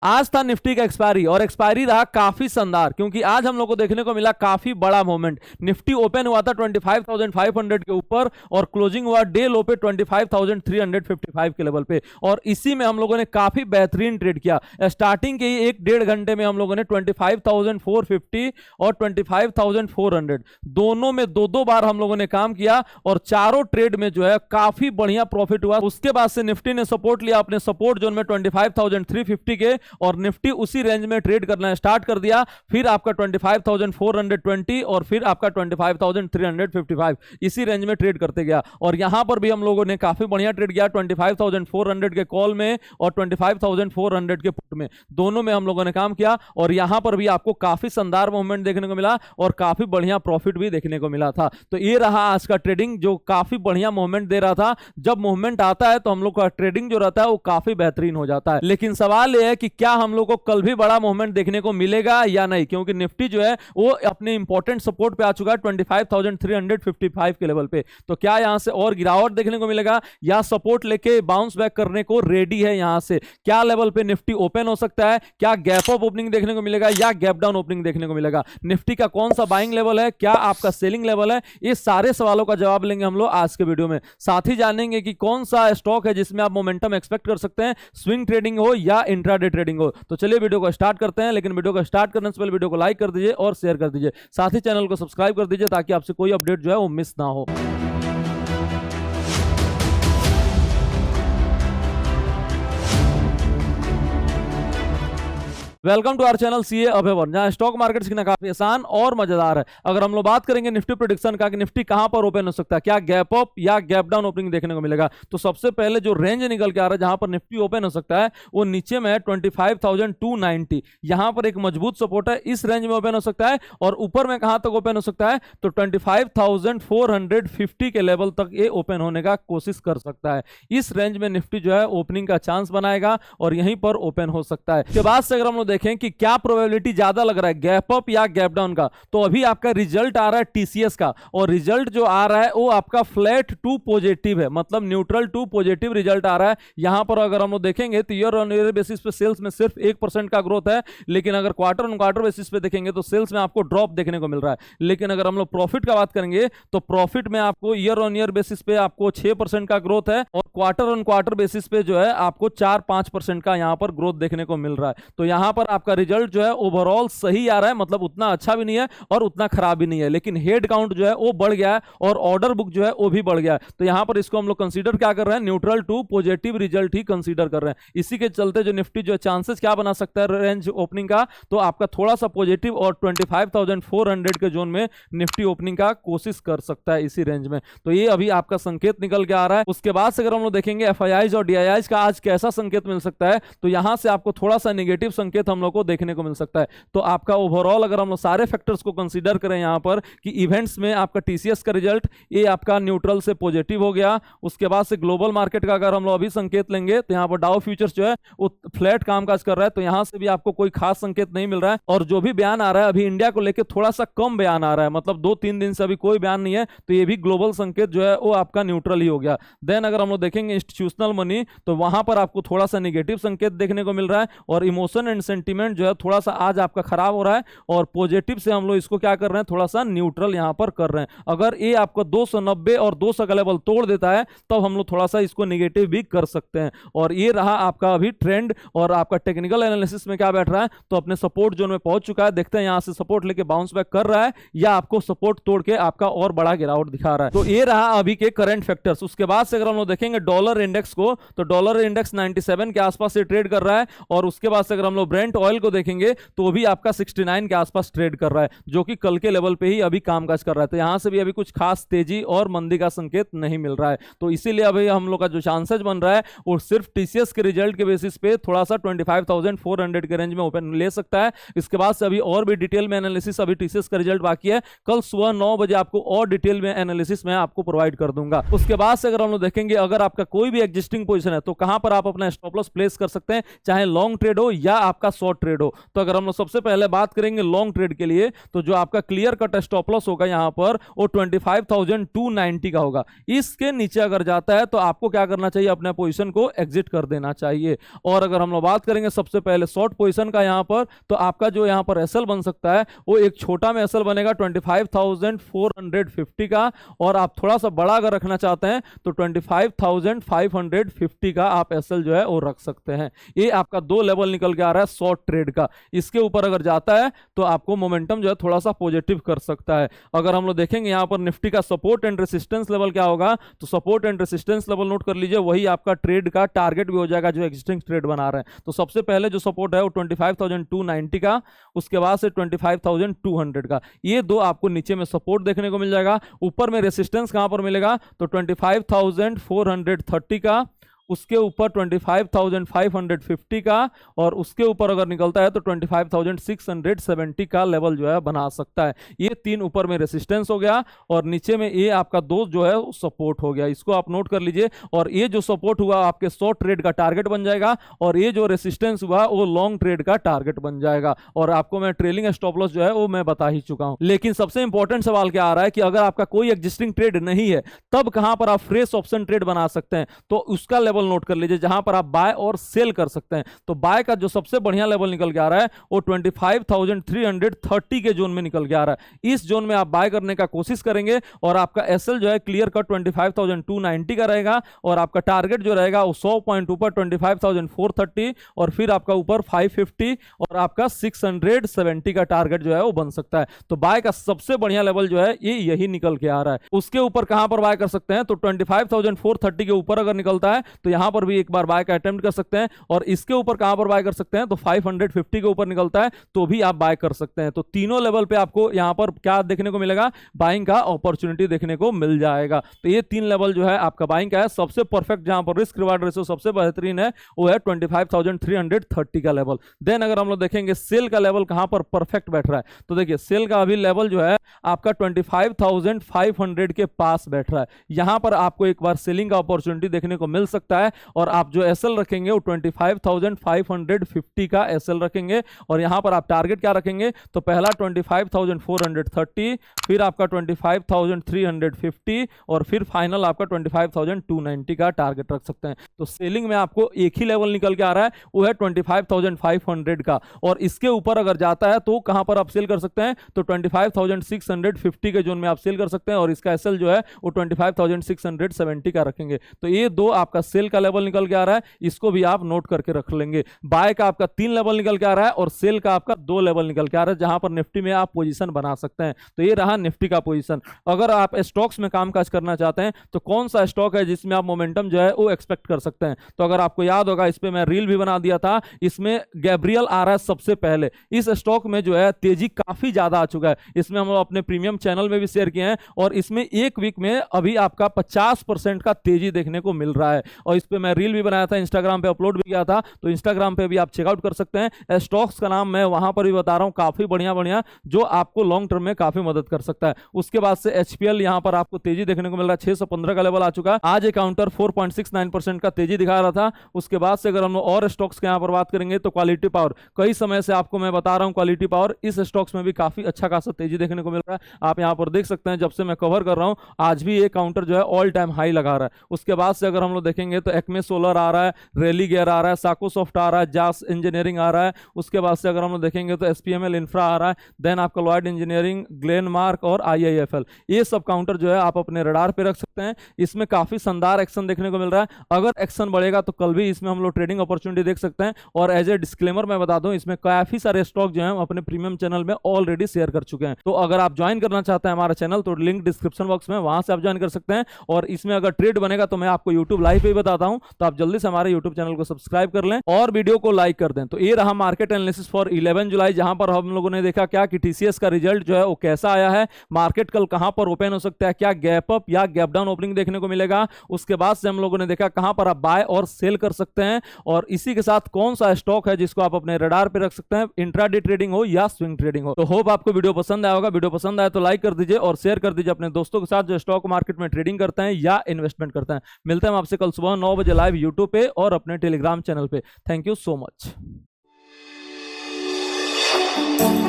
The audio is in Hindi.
आज था निफ्टी का एक्सपायरी और एक्सपायरी रहा काफी शानदार, क्योंकि आज हम लोग को देखने को मिला काफी बड़ा मूवमेंट। निफ्टी ओपन हुआ था 25,500 के ऊपर और क्लोजिंग हुआ डे लो पे 25,355 के लेवल पे, और इसी में हम लोगों ने काफी बेहतरीन ट्रेड किया। स्टार्टिंग के ही एक डेढ़ घंटे में हम लोगों ने 25,450 और 25,400 दोनों में दो दो बार हम लोगों ने काम किया और चारों ट्रेड में जो है काफी बढ़िया प्रॉफिट हुआ। उसके बाद से निफ्टी ने सपोर्ट लिया अपने सपोर्ट जोन में 25,350 के, और निफ्टी उसी रेंज में ट्रेड करना स्टार्ट कर दिया। फिर आपका 25,420 और फिर आपका 25,355 इसी रेंज में ट्रेड करते गया। और यहां पर भी हम लोगों ने काफी बढ़िया ट्रेड किया 25,400 के कॉल में और 25,400 के पुट में, दोनों में हम लोगों ने काम किया। और यहां पर भी आपको काफी शानदार मूवमेंट देखने को मिला और काफी बढ़िया प्रॉफिट भी देखने को मिला था। तो ये रहा आज का ट्रेडिंग जो काफी बढ़िया मूवमेंट दे रहा था। जब मूवमेंट आता है तो हम लोग का ट्रेडिंग जो रहता है वो काफी बेहतरीन हो जाता है। लेकिन सवाल यह है कि क्या हम लोग को कल भी बड़ा मूवमेंट देखने को मिलेगा या नहीं, क्योंकि निफ्टी जो है वो अपने इंपॉर्टेंट सपोर्ट पे आ चुका है 25,355 के लेवल पे। तो क्या यहां से और गिरावट देखने को मिलेगा या सपोर्ट लेके बाउंस बैक करने को रेडी है? यहां से क्या लेवल पे निफ्टी ओपन हो सकता है? क्या गैप अप ओपनिंग देखने को मिलेगा या गैप डाउन ओपनिंग देखने को मिलेगा? निफ्टी का कौन सा बाइंग लेवल है, क्या आपका सेलिंग लेवल है? ये सारे सवालों का जवाब लेंगे हम लोग आज के वीडियो में। साथ ही जानेंगे कि कौन सा स्टॉक है जिसमें आप मोमेंटम एक्सपेक्ट कर सकते हैं, स्विंग ट्रेडिंग हो या इंट्राडे ट्रेडिंग हो। तो चलिए वीडियो को स्टार्ट करते हैं, लेकिन वीडियो को स्टार्ट करने से पहले वीडियो को लाइक कर दीजिए और शेयर कर दीजिए। साथ ही चैनल को सब्सक्राइब कर दीजिए ताकि आपसे कोई अपडेट जो है वो मिस ना हो। Welcome to our channel CA Abhayvar, जहां स्टॉक मार्केट सीखना काफी आसान और मजेदार है। अगर हम लोग बात करेंगे निफ्टी प्रेडिक्शन का कि निफ्टी कहां पर ओपन हो सकता है, क्या गैप अप या गैप डाउन ओपनिंग देखने को मिलेगा, तो सबसे पहले जो रेंज निकल के आ रहा है जहां पर निफ्टी ओपन हो सकता है वो नीचे में है 25,290। यहां पर एक मजबूत सपोर्ट है, इस रेंज में ओपन हो सकता है। और ऊपर में कहां तक ओपन हो सकता है तो 25,450 के लेवल तक ये ओपन होने का कोशिश कर सकता है। इस रेंज में निफ्टी जो है ओपनिंग का चांस बनाएगा और यहीं पर ओपन हो सकता है। इसके बाद से अगर हम लोग देखें कि क्या प्रोबेबिलिटी ज्यादा लग रहा है, गैप अप या गैप डाउन का, तो अभी आपका रिजल्ट आ रहा है टीसीएस का, और रिजल्ट जो आ रहा है वो आपका फ्लैट टू पॉजिटिव है, मतलब न्यूट्रल टू पॉजिटिव रिजल्ट आ रहा है। यहां पर अगर हम लोग देखेंगे तो ईयर ऑन ईयर बेसिस पे सेल्स में सिर्फ 1% का ग्रोथ है, लेकिन अगर क्वार्टर ऑन क्वार्टर बेसिस पे देखेंगे तो सेल्स में आपको ड्रॉप देखने को मिल रहा है। लेकिन अगर हम लोग प्रॉफिट का बात करेंगे तो प्रॉफिट में आपको ईयर ऑन ईयर बेसिस पे आपको 6% का ग्रोथ है और क्वार्टर ऑन क्वार्टर बेसिस पे जो है आपको 4-5% का यहां पर ग्रोथ देखने को मिल रहा है। तो यहां पर आपका रिजल्ट जो है ओवरऑल सही आ रहा है, मतलब उतना अच्छा भी नहीं है और उतना खराब भी नहीं है। लेकिन हेड काउंट जो है वो बढ़ गया है और ऑर्डर बुक जो है वो भी बढ़ गया है। तो यहां पर इसको हम लोग कंसीडर क्या कर रहे हैं, न्यूट्रल टू पॉजिटिव रिजल्ट ही कंसीडर कर रहे हैं। इसी के चलते जो निफ्टी जो चांसेस क्या बना सकता है रेंज ओपनिंग का, तो आपका थोड़ा सा पॉजिटिव और 25,400 के जोन में निफ्टी ओपनिंग का कोशिश कर सकता है इसी रेंज में। तो ये अभी आपका संकेत निकल के आ रहा है। उसके बाद से अगर हम लोग देखेंगे एफआईआईज और डीआईआईज का आज कैसा संकेत मिल सकता है, तो यहां से आपको थोड़ा सा नेगेटिव संकेत हम लोग को देखने को मिल सकता है। तो आपका ओवरऑल अगर हम लोग सारे फैक्टर्स को कंसीडर करें यहां पर कि इवेंट्स में आपका टीसीएस का रिजल्ट ये आपका न्यूट्रल से पॉजिटिव हो गया। उसके बाद से ग्लोबल मार्केट का अगर हम लोग अभी संकेत लेंगे तो यहां पर डाउ फ्यूचर्स जो है वो फ्लैट कामकाज कर रहा है, तो यहां से भी आपको कोई खास संकेत नहीं मिल रहा है। और जो भी बयान आ रहा है अभी इंडिया को लेकर थोड़ा सा कम बयान आ रहा है, मतलब 2-3 दिन से अभी कोई बयान नहीं है, तो ये भी ग्लोबल संकेत जो है वो आपका न्यूट्रल ही हो गया। देन अगर हम लोग देखेंगे इंस्टीट्यूशनल मनी, तो वहां पर आपको थोड़ा सा नेगेटिव संकेत देखने को मिल रहा है और इमोशन एंड सेंटीमेंट जो है थोड़ा सा आज आपका खराब हो रहा है। और पॉजिटिव से हम लोग इसको क्या कर रहे हैं, थोड़ा सा न्यूट्रल यहां पर कर रहे हैं। अगर ये आपको 290 और 200 का लेवल तोड़ देता है तब तो हम लोग थोड़ा सा इसको नेगेटिव भी कर सकते हैं। और ये रहा आपका अभी ट्रेंड, और आपका टेक्निकल एनालिसिस में क्या बैठ रहा है, तो अपने सपोर्ट जोन में पहुंच चुका है। देखते हैं यहां से सपोर्ट लेके बाउंस बैक कर रहा है या आपको सपोर्ट तोड़ के आपका और बड़ा गिरावट दिखा रहा है। तो ये रहा अभी के करंट फैक्टर्स। उसके बाद से अगर हम लोग देखेंगे डॉलर इंडेक्स को, तो डॉलर इंडेक्स 97 के आसपास से ट्रेड कर रहा है। और उसके बाद से अगर हम लोग ब्रेंट ऑयल को देखेंगे तो भी आपका 69 के आसपास ट्रेड कर रहा है, जो कि कल के लेवल पे ही अभी कामकाज कर रहा है। तो यहां से भी अभी कुछ खास तेजी और मंदी का संकेत नहीं मिल रहा है। तो इसीलिए अभी हम लोग का जो चांसेस बन रहा है वो सिर्फ टीसीएस के रिजल्ट के बेसिस पे थोड़ा सा 25,400 के रेंज में ओपन ले सकता है। इसके बाद से अभी और भी डिटेल में एनालिसिस, अभी टीसीएस का रिजल्ट बाकी है, कल सुबह 9 बजे आपको और डिटेल में एनालिसिस मैं आपको प्रोवाइड कर दूंगा। उसके बाद से अगर हम लोग देखेंगे अगर आपका कोई भी एग्जिस्टिंग पोजीशन है तो कहां पर आप अपना स्टॉप लॉस प्लेस कर सकते हैं, चाहे लॉन्ग ट्रेड हो या आपका शॉर्ट ट्रेड हो। तो अगर हम लोग सबसे पहले बात करेंगे लॉन्ग ट्रेड के लिए, तो जो आपका क्लियर कट स्टॉप लॉस होगा यहां पर वो 25,290 का होगा। इसके नीचे अगर जाता है तो आपको क्या करना चाहिए, अपने पोजीशन को एग्जिट कर देना चाहिए। और अगर हम लोग बात करेंगे सबसे पहले शॉर्ट पोजीशन का यहां पर, तो आपका जो यहां पर एसएल बन सकता है वो एक छोटा में एसएल बनेगा 25,450 का, और आप थोड़ा सा बड़ा अगर रखना चाहते हैं तो 25,550 का आप एसएल जो है वो रख सकते हैं। ये आपका दो लेवल निकल के आ रहा है शॉर्ट ट्रेड का। इसके ऊपर अगर जाता है तो आपको मोमेंटम जो है थोड़ा सा पॉजिटिव कर सकता है। अगर हम लोग देखेंगे यहां पर निफ्टी का सपोर्ट एंड रेसिस्टेंस लेवल क्या होगा, तो support and resistance level note कर लीजिए, वही आपका ट्रेड का टारगेट भी हो जाएगा जो एग्जिस्टिंग ट्रेड बना रहे हैं। तो सबसे पहले जो सपोर्ट है वो 25,290 का, उसके बाद से 25,200 का। ये दो आपको नीचे में सपोर्ट देखने को मिल जाएगा। ऊपर में रेसिस्टेंस कहां पर मिलेगा, तो 25,430 का, उसके ऊपर 25,550 का, और उसके ऊपर अगर निकलता है तो 25,670 का लेवल जो है बना सकता है। ये तीन ऊपर में रेसिस्टेंस हो गया और नीचे में ये आपका दो जो है सपोर्ट हो गया। इसको आप नोट कर लीजिए। और ये जो सपोर्ट हुआ आपके शॉर्ट ट्रेड का टारगेट बन जाएगा, और ये जो रेसिस्टेंस हुआ वो लॉन्ग ट्रेड का टारगेट बन जाएगा। और आपको मैं ट्रेलिंग स्टॉप लॉस जो है वो मैं बता ही चुका हूं। लेकिन सबसे इंपॉर्टेंट सवाल क्या आ रहा है कि अगर आपका कोई एग्जिस्टिंग ट्रेड नहीं है तब कहां पर आप फ्रेश ऑप्शन ट्रेड बना सकते हैं, तो उसका लेवल नोट कर लीजिए जहां पर आप बाय और सेल कर सकते हैं। तो बाय का जो सबसे बढ़िया लेवल निकल के आ रहा है वो 25,330 के जोन में निकल के आ रहा है। इस जोन में आप बाय करने का कोशिश करेंगे और आपका एसएल जो है क्लियर कट 25,290 का रहेगा, और आपका टारगेट जो रहेगा वो 100 पॉइंट ऊपर 25,430, और फिर आपका ऊपर 550 और आपका 670 का टारगेट जो है वो बन सकता है। तो बाय का सबसे बढ़िया लेवल जो है ये यही निकल के आ रहा है। उसके ऊपर कहां पर बाय कर सकते हैं, तो 25,430 के ऊपर अगर निकलता है तो यहां पर भी एक बार बाय का अटेम्प्ट कर सकते हैं। और इसके ऊपर कहां पर बाय कर सकते हैं, तो 550 के ऊपर निकलता है तो भी आप बाय कर सकते हैं। तो तीनों लेवल पे आपको यहां पर क्या देखने को मिलेगा, बाइंग का अपॉर्चुनिटी देखने को मिल जाएगा। तो ये तीन लेवल जो है आपका बाइंग का है। सबसे परफेक्ट जहां पर रिस्क रिवार्ड रेशियो सबसे बेहतरीन है वो है 25,330 का लेवल। देन अगर हम लोग देखेंगे सेल का लेवल कहां पर परफेक्ट बैठ रहा है, तो देखिए सेल का अभी लेवल जो है आपका 25,500 के पास बैठ रहा है। यहां पर आपको एक बार सेलिंग का अपॉर्चुनिटी देखने को मिल सकता है। और आप जो एसएल रखेंगे वो 25,550 का एसएल रखेंगे, और यहां पर आप टारगेट क्या रखेंगे, तो पहला 25,430, फिर आपका 25,350, और फिर फाइनल आपका 25,290 का टारगेट रख सकते हैं। तो सेलिंग में आपको एक ही लेवल निकल के आ रहा है वो है 25,500 का, और इसके ऊपर अगर जाता है तो कहां पर आप सेल कर सकते हैं, तो 25,650 के जोन में आप सेल कर सकते हैं, और इसका एसएल जो है वो 25,670 का रखेंगे। तो ये दो आपका सेल का लेवल निकल के आ रहा है, इसको भी आप नोट करके रख लेंगे। बाय का आपका 3 लेवल निकल के आ रहा है और सेल का आपका 2 लेवल निकल के आ रहा है, जहां पर निफ्टी में आप पोजीशन बना सकते हैं। तो ये रहा निफ्टी का पोजीशन। अगर आप स्टॉक्स में कामकाज करना चाहते हैं तो कौन सा स्टॉक है जिसमें आप मोमेंटम जो है वो एक्सपेक्ट कर सकते हैं, तो अगर आपको याद होगा इस पे मैं रील भी बना दिया था। इसमें गैब्रियल आ रहा है सबसे पहले। इस स्टॉक में जो है तेजी काफी ज्यादा आ चुका है। इसमें हम लोग अपने प्रीमियम चैनल में भी शेयर किए हैं, और इसमें एक वीक में अभी आपका 50% का तेजी देखने को मिल रहा है। और इस पे मैं रील भी बनाया था, इंस्टाग्राम पे अपलोड भी किया था, तो इंस्टाग्राम पे भी आप चेकआउट कर सकते हैं। स्टॉक्स का नाम मैं वहां पर भी बता रहा हूं, काफी बढ़िया बढ़िया जो आपको लॉन्ग टर्म में काफी मदद कर सकता है। उसके बाद से एचपीएल यहां पर आपको तेजी देखने को मिल रहा है, 615 का लेवल आ चुका है। आज एक काउंटर 4.69% का तेजी दिखा रहा था। उसके बाद से अगर हम और स्टॉक्स के यहां पर बात करेंगे तो क्वालिटी पावर, कई समय से आपको मैं बता रहा हूं क्वालिटी पावर इस स्टॉक्स में भी काफी अच्छा खासा तेजी देखने को मिल रहा है। आप यहां पर देख सकते हैं जब से मैं कवर कर रहा हूं आज भी ये काउंटर जो है ऑल टाइम हाई लगा रहा है। उसके बाद से अगर हम लोग देखेंगे तो एक्मे सोलर आ रहा है, रेली गियर आ रहा है, साकोसॉफ्ट आ रहा है, जास इंजीनियरिंग आ रहा है। उसके बाद से अगर हम लोग देखेंगे तो एसपीएमएल इंफ्रा आ रहा है, देन आपका लॉयड इंजीनियरिंग, ग्लेनमार्क और आईआईएफएल। ये सब काउंटर जो है आप अपने रडार पे रख सकते हैं। इसमें काफी शानदार एक्शन देखने को मिल रहा है। अगर एक्शन बढ़ेगा तो कल भी इसमें हम लोग ट्रेडिंग अपॉर्चुनिटी देख सकते हैं। और एज ए डिस्क्लेमर मैं बता दूं, इसमें काफी सारे स्टॉक जो है हम अपने प्रीमियम चैनल में ऑलरेडी शेयर कर चुके हैं। तो अगर आप ज्वाइन करना चाहते हैं हमारा चैनल तो लिंक डिस्क्रिप्शन बॉक्स में, वहां से आप ज्वाइन कर सकते हैं। और इसमें अगर ट्रेड बनेगा तो मैं आपको यूट्यूब लाइव पे ही बताता हूं, तो आप जल्दी से हमारे यूट्यूब चैनल को सब्सक्राइब कर लें और वीडियो को लाइक कर दें। तो ये रहा मार्केट एनालिसिस फॉर 11 जुलाई, जहां पर हम लोगों ने देखा क्या कि टीसीएस का रिजल्ट जो है वो कैसा आया है, मार्केट कल कहां पर ओपन हो सकता है, क्या गैप अप या गैप डाउन ओपनिंग देखने को मिलेगा। उसके बाद से हम लोगों ने देखा कहां पर आप बाय और सेल कर सकते हैं, और इसी के साथ कौन सा स्टॉक है जिसको आप अपने रडार पे रख सकते हैं, इंट्राडे ट्रेडिंग हो या स्विंग ट्रेडिंग हो। तो होप आपको वीडियो पसंद आया होगा। वीडियो पसंद आए तो लाइक कर दीजिए और शेयर कर दीजिए अपने दोस्तों के साथ जो स्टॉक मार्केट में ट्रेडिंग करते हैं या इन्वेस्टमेंट करते हैं। मिलते हैं हम आपसे कल सुबह 9 बजे लाइव यूट्यूब पे और अपने टेलीग्राम चैनल पे। Thank you so much. है।